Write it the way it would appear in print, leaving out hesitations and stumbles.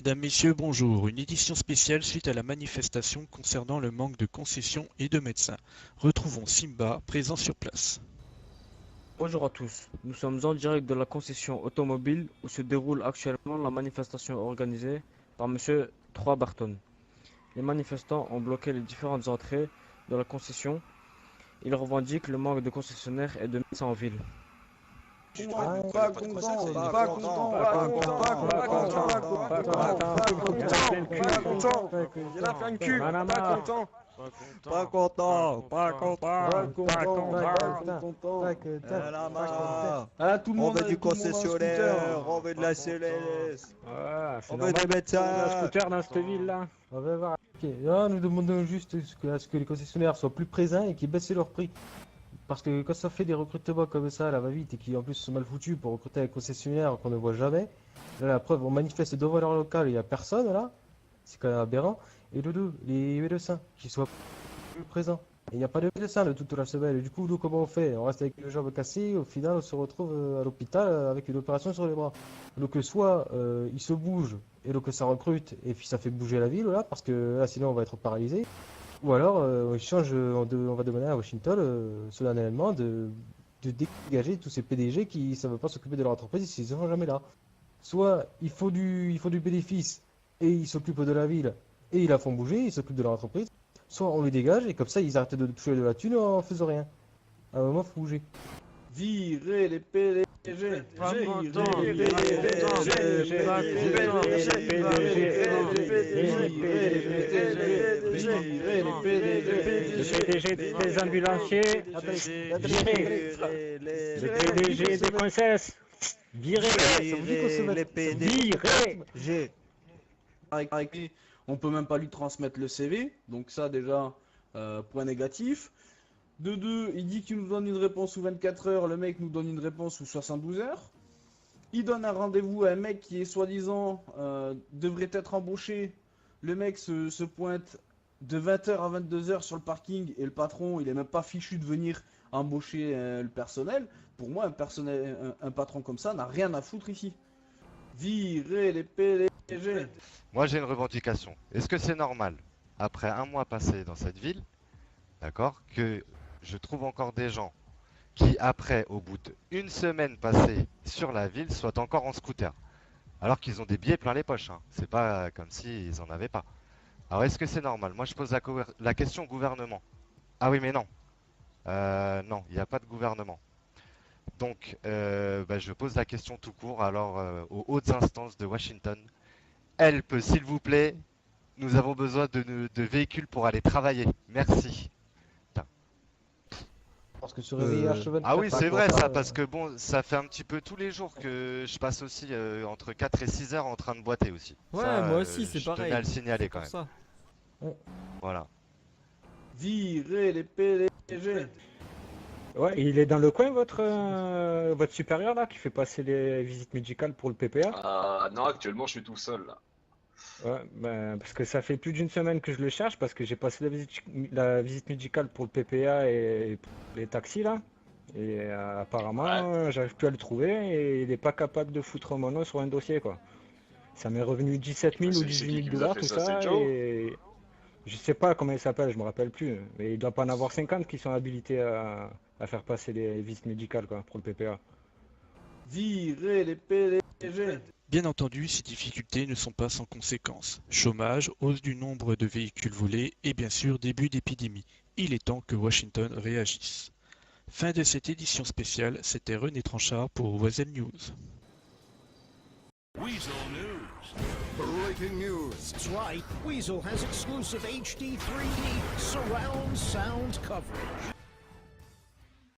Mesdames, Messieurs, bonjour. Une édition spéciale suite à la manifestation concernant le manque de concessions et de médecins. Retrouvons Simba, présent sur place. Bonjour à tous, nous sommes en direct de la concession automobile où se déroule actuellement la manifestation organisée par Monsieur Barton. Les manifestants ont bloqué les différentes entrées de la concession. Ils revendiquent le manque de concessionnaires et de médecins en ville. Pas content, pas content, pas content, pas content, il a fait un cul, pas content. Pas content, pas content, pas content. Ah, tout le monde, on veut du concessionnaire, on veut de la CLS, on veut des médecins. Scooter dans cette ville là. On va voir. Ok, là, nous demandons juste à ce que les concessionnaires soient plus présents et qu'ils baissent leur prix. Parce que quand ça fait des recrutements comme ça, là, va-vite, et qui en plus sont mal foutus pour recruter un concessionnaire qu'on ne voit jamais, là, la preuve, on manifeste devant leur local, il n'y a personne là, c'est quand même aberrant. Et de deux, les médecins qui soient plus présents. Et il n'y a pas de médecin de toute la semaine. Et du coup, nous, comment on fait? On reste avec les jambes cassées, au final, on se retrouve à l'hôpital avec une opération sur les bras. Donc, soit ils se bougent, et donc ça recrute, et puis ça fait bouger la ville, là, parce que là, sinon, on va être paralysé. Ou alors, on va demander à Washington, solennellement, de dégager tous ces PDG qui ne savent pas s'occuper de leur entreprise s'ils ne sont jamais là. Soit il faut du bénéfice, et ils s'occupent de la ville, et ils la font bouger, ils s'occupent de leur entreprise. Soit on les dégage, et comme ça, ils arrêtent de toucher de la thune en faisant rien. À un moment, il faut bouger. Virer les PDG. PDG des ambulanciers, le PDG des princesses, virez les PDG. On peut même pas lui transmettre le CV, donc ça déjà, point négatif. De deux, il dit qu'il nous donne une réponse sous 24 heures, le mec nous donne une réponse sous 72 heures. Il donne un rendez-vous à un mec qui est soi-disant devrait être embauché. Le mec se pointe de 20h à 22h sur le parking et le patron, il est même pas fichu de venir embaucher le personnel. Pour moi, un patron comme ça n'a rien à foutre ici. Virer les PDG. Moi j'ai une revendication. Est-ce que c'est normal, après un mois passé dans cette ville, d'accord, que je trouve encore des gens qui après, au bout d'une semaine passée sur la ville, soient encore en scooter, alors qu'ils ont des billets plein les poches, hein. C'est pas comme s'ils en avaient pas. Alors est-ce que c'est normal? Moi je pose la question au gouvernement. Ah oui mais non. Non, il n'y a pas de gouvernement. Donc je pose la question tout court alors aux hautes instances de Washington. Help, s'il vous plaît, nous avons besoin de véhicules pour aller travailler. Merci. Parce que se réveiller à cheval. Ah oui, c'est vrai ça, parce que bon, ça fait un petit peu tous les jours que je passe aussi entre 4 et 6 heures en train de boiter aussi. Ouais, Ça, moi aussi, c'est je pareil. tenais à le signaler quand même. Ça. Voilà. Virer les PDG. Ouais, il est dans le coin votre supérieur là qui fait passer les visites médicales pour le PPA? Non, actuellement je suis tout seul là. Ouais, parce que ça fait plus d'une semaine que je le cherche parce que j'ai passé la visite médicale pour le PPA et pour les taxis là. Et apparemment, j'arrive plus à le trouver et il est pas capable de foutre mon nom sur un dossier quoi. Ça m'est revenu 17 000 ou 18 000 $ tout ça et je sais pas comment il s'appelle, je me rappelle plus. Mais il doit pas en avoir 50 qui sont habilités à faire passer les visites médicales quoi, pour le PPA. Virer les PDG. Bien entendu, ces difficultés ne sont pas sans conséquences. Chômage, hausse du nombre de véhicules volés et bien sûr début d'épidémie. Il est temps que Washington réagisse. Fin de cette édition spéciale, c'était René Tranchard pour Oiselle News. Weasel News. Breaking news. That's right. Weasel has exclusive HD 3D surround sound coverage.